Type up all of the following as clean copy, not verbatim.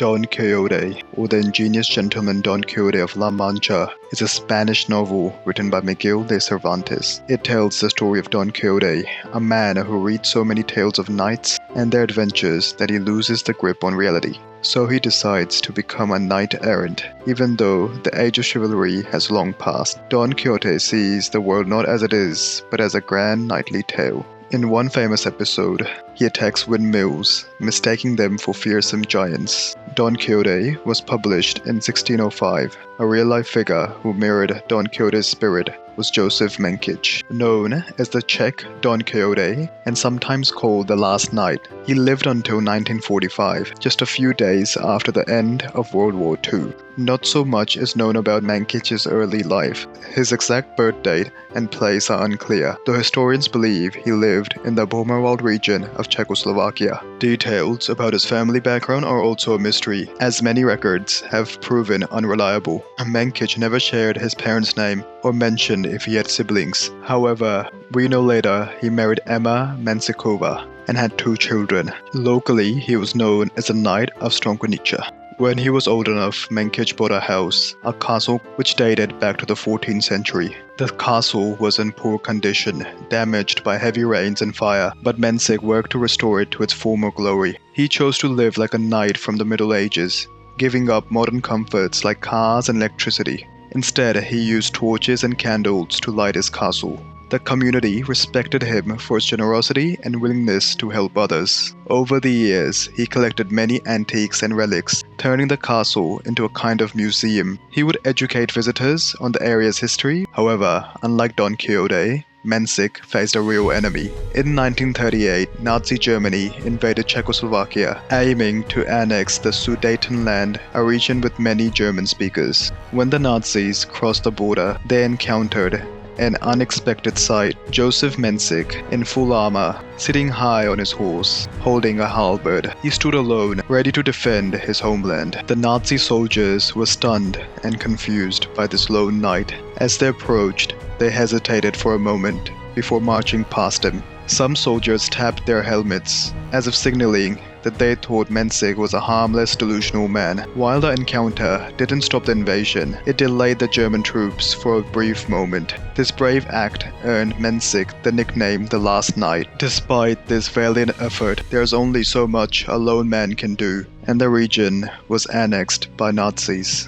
Don Quixote, or the ingenious gentleman Don Quixote of La Mancha, is a Spanish novel written by Miguel de Cervantes. It tells the story of Don Quixote, a man who reads so many tales of knights and their adventures that he loses the grip on reality. So he decides to become a knight-errant, even though the age of chivalry has long passed. Don Quixote sees the world not as it is, but as a grand knightly tale. In one famous episode, he attacks windmills, mistaking them for fearsome giants. Don Quixote was published in 1605. A real-life figure who mirrored Don Quixote's spirit was Josef Mencik, known as the Czech Don Quixote and sometimes called the Last Knight. He lived until 1945, just a few days after the end of World War II. Not so much is known about Mencik's early life. His exact birth date and place are unclear, though historians believe he lived in the Bohemwald region of Czechoslovakia. Details about his family background are also a mystery, as many records have proven unreliable. Mencik never shared his parents' name or mentioned if he had siblings. However, we know later he married Emma Mencikova and had 2 children. Locally, he was known as the Knight of Stronkonica. When he was old enough, Mencik bought a house, a castle which dated back to the 14th century. The castle was in poor condition, damaged by heavy rains and fire, but Mencik worked to restore it to its former glory. He chose to live like a knight from the Middle Ages, giving up modern comforts like cars and electricity. Instead, he used torches and candles to light his castle. The community respected him for his generosity and willingness to help others. Over the years, he collected many antiques and relics, turning the castle into a kind of museum. He would educate visitors on the area's history. However, unlike Don Quixote, Mencik faced a real enemy. In 1938, Nazi Germany invaded Czechoslovakia, aiming to annex the Sudetenland, a region with many German speakers. When the Nazis crossed the border, they encountered an unexpected sight: Josef Mencik, in full armor, sitting high on his horse, holding a halberd. He stood alone, ready to defend his homeland. The Nazi soldiers were stunned and confused by this lone knight. As they approached, they hesitated for a moment before marching past him. Some soldiers tapped their helmets, as if signaling that they thought Mencik was a harmless, delusional man. While the encounter didn't stop the invasion, it delayed the German troops for a brief moment. This brave act earned Mencik the nickname the Last Knight. Despite this valiant effort, there's only so much a lone man can do, and the region was annexed by Nazis.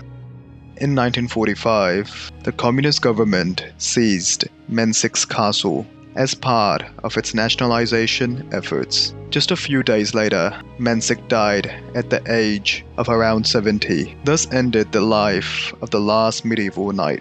In 1945, the communist government seized Mencik's castle as part of its nationalization efforts. Just a few days later, Mencik died at the age of around 70. Thus ended the life of the last medieval knight.